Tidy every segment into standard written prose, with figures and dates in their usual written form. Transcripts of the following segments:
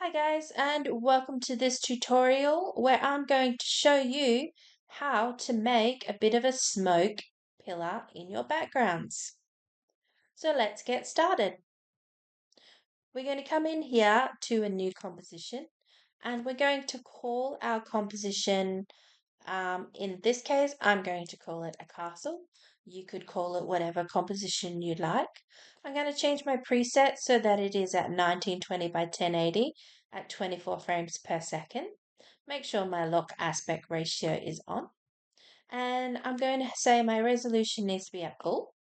Hi guys, and welcome to this tutorial where I'm going to show you how to make a bit of a smoke pillar in your backgrounds. So let's get started. We're going to come in here to a new composition and we're going to call our composition, in this case, I'm going to call it a castle. You could call it whatever composition you'd like. I'm going to change my preset so that it is at 1920 by 1080 at 24 frames per second. Make sure my lock aspect ratio is on. And I'm going to say my resolution needs to be at full.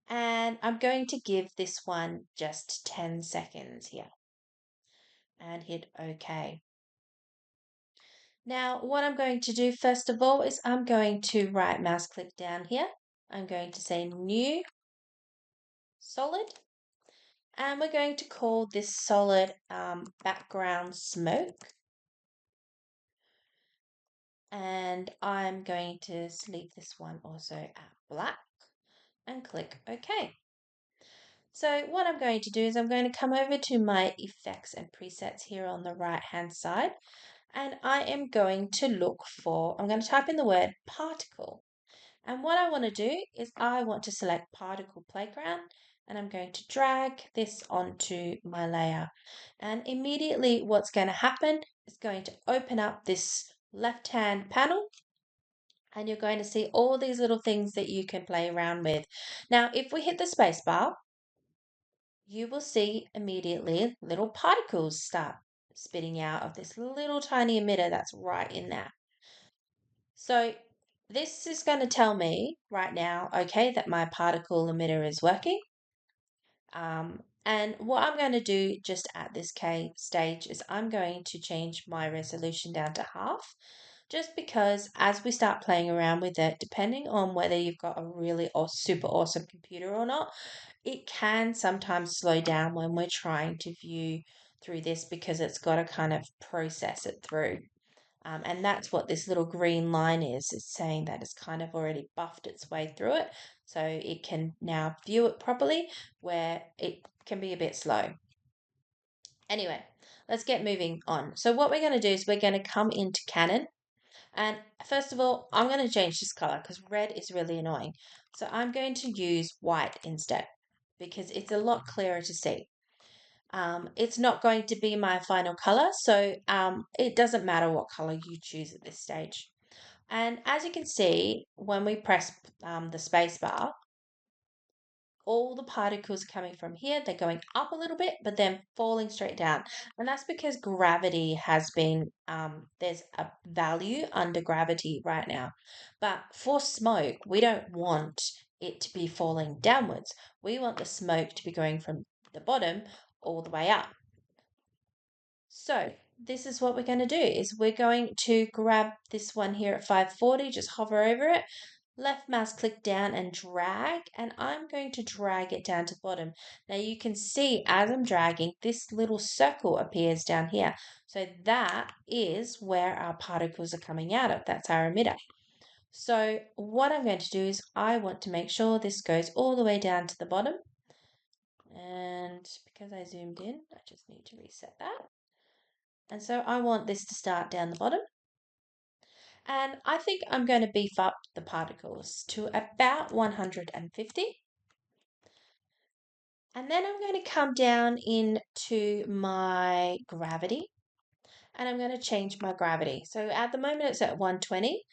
And I'm going to give this one just 10 seconds here. And hit OK. Now, what I'm going to do first of all is I'm going to right mouse click down here. I'm going to say new solid, and we're going to call this solid background smoke. And I'm going to leave this one also at black and click OK. So what I'm going to do is I'm going to come over to my effects and presets here on the right hand side, and I am going to look for, I'm going to type in the word particle. And what I want to do is I want to select particle playground, and I'm going to drag this onto my layer. And immediately what's going to happen is going to open up this left-hand panel, and you're going to see all these little things that you can play around with. Now, if we hit the space bar, you will see immediately little particles start spitting out of this little tiny emitter that's right in there. So this is going to tell me right now, okay, that my particle emitter is working. And what I'm going to do just at this stage is I'm going to change my resolution down to half, just because as we start playing around with it, depending on whether you've got a really super awesome computer or not, it can sometimes slow down when we're trying to view through this because it's got to kind of process it through. And that's what this little green line is. It's saying that it's kind of already buffed its way through it. So it can now view it properly, where it can be a bit slow. Anyway, let's get moving on. So what we're going to do is we're going to come into Canon. And first of all, I'm going to change this color because red is really annoying. So I'm going to use white instead because it's a lot clearer to see. It's not going to be my final color, so it doesn't matter what color you choose at this stage. And as you can see, when we press the space bar, all the particles coming from here, they're going up a little bit, but then falling straight down. And that's because gravity has been, there's a value under gravity right now. But for smoke, we don't want it to be falling downwards. We want the smoke to be going from the bottom all the way up. So this is what we're going to do is we're going to grab this one here at 540, just hover over it, left mouse click down and drag, and I'm going to drag it down to the bottom. Now you can see as I'm dragging, this little circle appears down here. So that is where our particles are coming out of. That's our emitter. So what I'm going to do is I want to make sure this goes all the way down to the bottom. And because I zoomed in, I just need to reset that. And so I want this to start down the bottom. And I think I'm going to beef up the particles to about 150. And then I'm going to come down into my gravity, and I'm going to change my gravity. So at the moment it's at 120.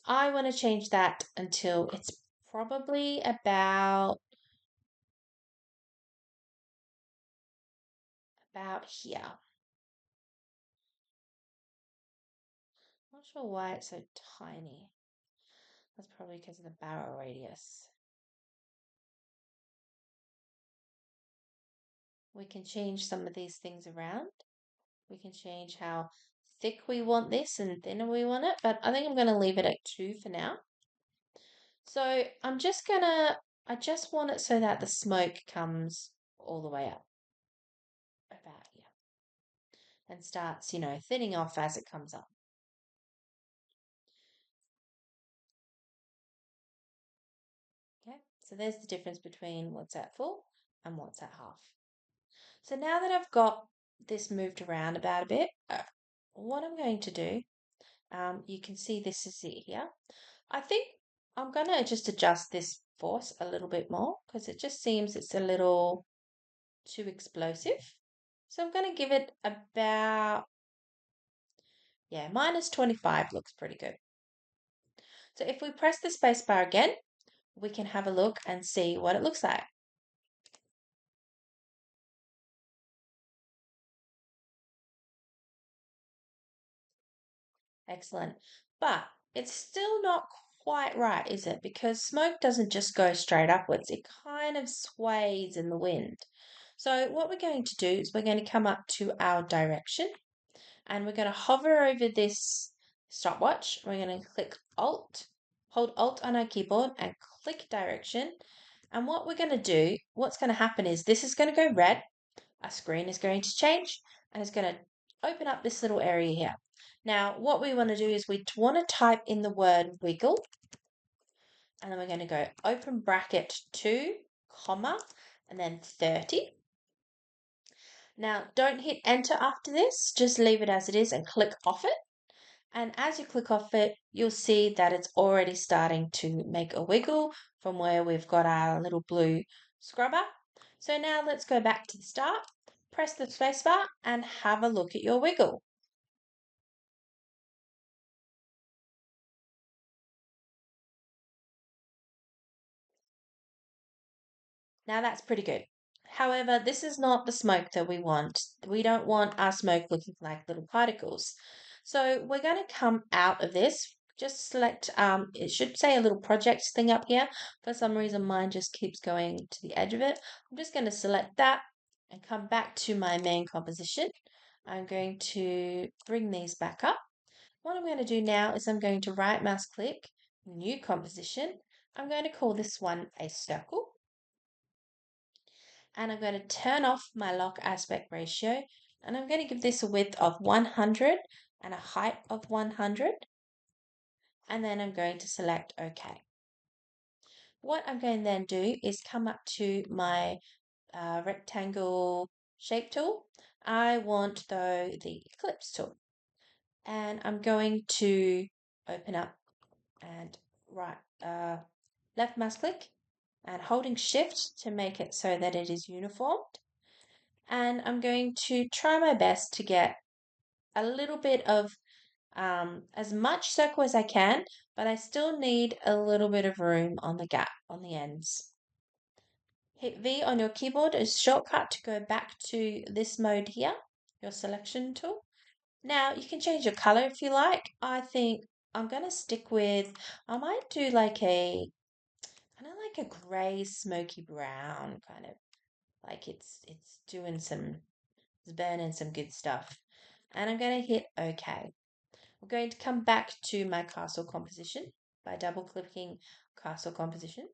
I want to change that until it's probably about here. Not sure why it's so tiny. That's probably because of the barrel radius. We can change some of these things around. We can change how thick we want this and thinner we want it, but I think I'm going to leave it at 2 for now. So I just want it so that the smoke comes all the way up about here and starts, thinning off as it comes up. Okay, so there's the difference between what's at full and what's at half. So now that I've got this moved around about a bit, what I'm going to do, you can see this is it here. I think I'm going to just adjust this force a little bit more because it just seems it's a little too explosive. So I'm going to give it about, yeah, -25 looks pretty good. So if we press the space bar again, we can have a look and see what it looks like. Excellent. But it's still not quite right, is it? Because smoke doesn't just go straight upwards, it kind of sways in the wind. So what we're going to do is we're going to come up to our direction and we're going to hover over this stopwatch. We're going to click Alt, hold Alt on our keyboard and click direction. And what we're going to do, what's going to happen is this is going to go red, our screen is going to change, and it's going to open up this little area here. Now, what we want to do is we want to type in the word wiggle, and then we're going to go open bracket 2, comma, and then 30. Now, don't hit enter after this, just leave it as it is and click off it. And as you click off it, you'll see that it's already starting to make a wiggle from where we've got our little blue scrubber. So now let's go back to the start, press the spacebar and have a look at your wiggle. Now that's pretty good. However, this is not the smoke that we want. We don't want our smoke looking like little particles. So we're going to come out of this. Just select, it should say a little project thing up here. For some reason, mine just keeps going to the edge of it. I'm just going to select that and come back to my main composition. I'm going to bring these back up. What I'm going to do now is I'm going to right mouse click, new composition. I'm going to call this one a circle. And I'm going to turn off my lock aspect ratio and I'm going to give this a width of 100 and a height of 100 and then I'm going to select OK. What I'm going to then do is come up to my rectangle shape tool. I want though the ellipse tool and I'm going to open up and left mouse click and holding shift to make it so that it is uniformed. And I'm going to try my best to get a little bit of as much circle as I can, but I still need a little bit of room on the gap on the ends. Hit V on your keyboard as a shortcut to go back to this mode here, your selection tool. Now you can change your color if you like. I think I'm going to stick with, I might do like a, kind of like a grey smoky brown kind of, like it's doing some, it's burning some good stuff. And I'm going to hit OK. I'm going to come back to my castle composition by double clicking castle composition.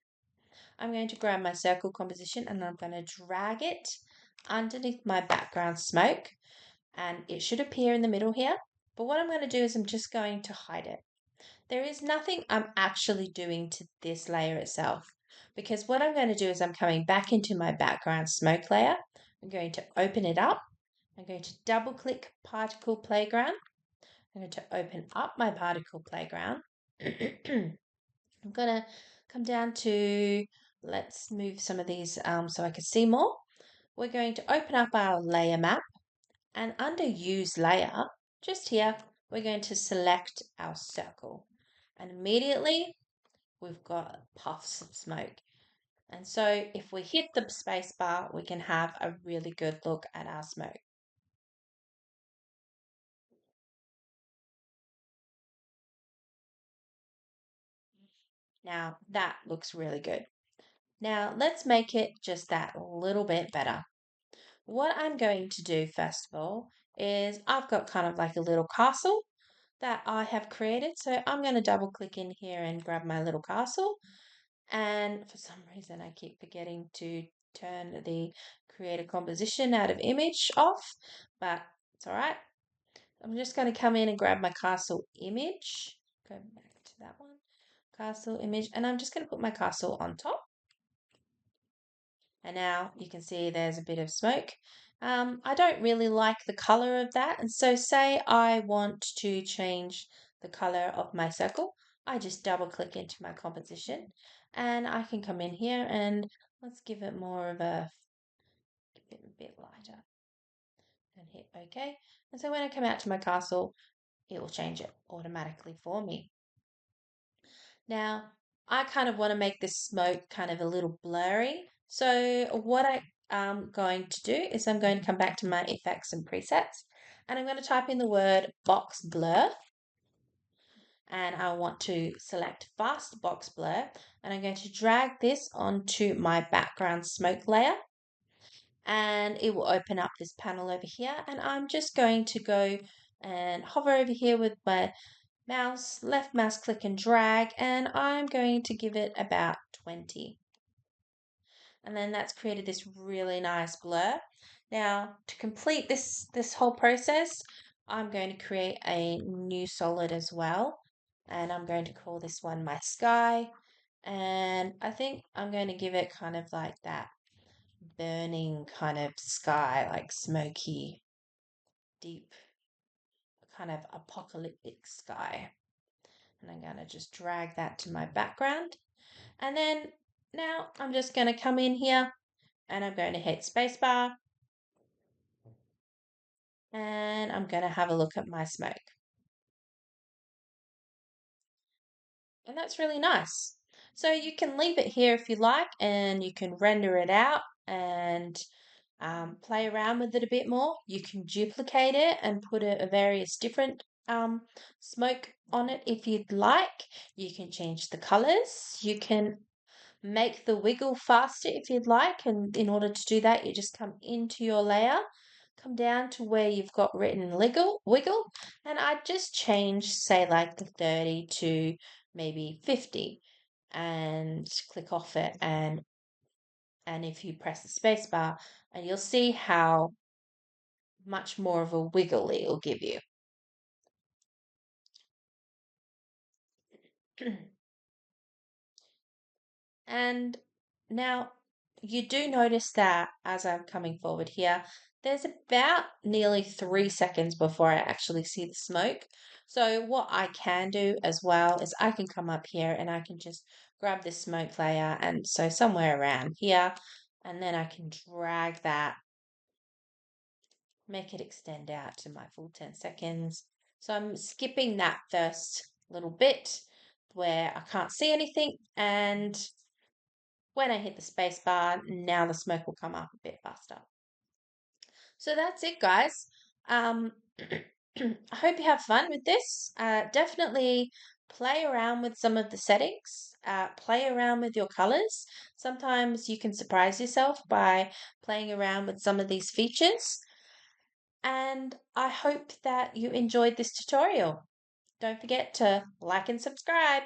I'm going to grab my circle composition and I'm going to drag it underneath my background smoke and it should appear in the middle here. But what I'm going to do is I'm just going to hide it. There is nothing I'm actually doing to this layer itself because what I'm going to do is I'm coming back into my background smoke layer. I'm going to open it up. I'm going to double click particle playground. I'm going to open up my particle playground. I'm going to come down to, let's move some of these so I can see more. We're going to open up our layer map and under use layer, just here, we're going to select our circle and immediately we've got puffs of smoke. And so if we hit the space bar, we can have a really good look at our smoke. Now that looks really good. Now let's make it just that little bit better. What I'm going to do first of all is I've got kind of like a little castle that I have created. So I'm going to double click in here and grab my little castle. And for some reason I keep forgetting to turn the create a composition out of image off, but it's all right. I'm just going to come in and grab my castle image. Go back to that one. Castle image. And I'm just going to put my castle on top. And now you can see there's a bit of smoke. I don't really like the color of that. And so say I want to change the color of my circle. I just double click into my composition and I can come in here and let's give it more of give it a bit lighter and hit OK. And so when I come out to my castle, it will change it automatically for me. Now, I kind of want to make this smoke kind of a little blurry. So what I'm going to do is I'm going to come back to my effects and presets and I'm going to type in the word box blur and I want to select fast box blur and I'm going to drag this onto my background smoke layer and it will open up this panel over here and I'm just going to go and hover over here with my left mouse click and drag, and I'm going to give it about 20. And then that's created this really nice blur. Now, to complete this whole process, I'm going to create a new solid as well. And I'm going to call this one my sky. And I think I'm going to give it kind of like that burning kind of sky, like smoky, deep, kind of apocalyptic sky. And I'm going to just drag that to my background. And then now I'm just going to come in here and I'm going to hit spacebar and I'm going to have a look at my smoke. And that's really nice. So you can leave it here if you like and you can render it out and play around with it a bit more. You can duplicate it and put a various different smoke on it if you'd like. You can change the colors. You can make the wiggle faster if you'd like. And in order to do that, you just come into your layer, come down to where you've got written wiggle, and I'd just change, say, like the 30 to maybe 50 and click off it. And if you press the space bar, and you'll see how much more of a wiggle it'll give you. And now you do notice that as I'm coming forward here, there's about nearly 3 seconds before I actually see the smoke. So what I can do as well is I can come up here and I can just grab this smoke layer and so somewhere around here, and then I can drag that, make it extend out to my full 10 seconds. So I'm skipping that first little bit where I can't see anything, and when I hit the space bar, now the smoke will come up a bit faster. So that's it, guys. I hope you have fun with this. Definitely play around with some of the settings, play around with your colors. Sometimes you can surprise yourself by playing around with some of these features. And I hope that you enjoyed this tutorial. Don't forget to like and subscribe.